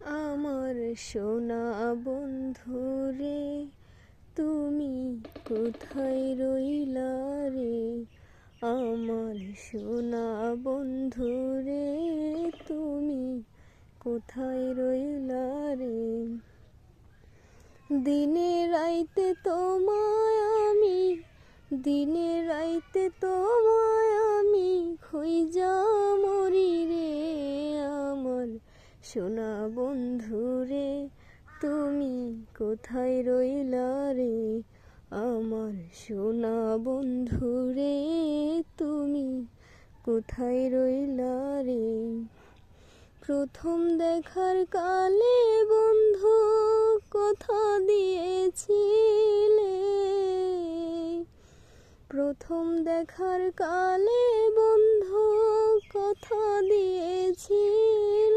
আমার সোনা বন্ধু রে, তুমি কোথায় রইলা রে? আমার সোনা বন্ধু রে, তুমি কোথায় রইলা রে? দিনে রাইতে তোমায় আমি, দিনে রাইতে তোমায় আমি খুঁইজা মরি রে। আমার সোনা বন্ধু রে, তুমি কোথায় রইলা রে? আমার সোনা বন্ধু রে, তুমি কোথায় রইলা রে? প্রথম দেখার কালে বন্ধু কথা দিয়েছিলে, প্রথম দেখার কালে বন্ধু কথা দিয়েছিলে।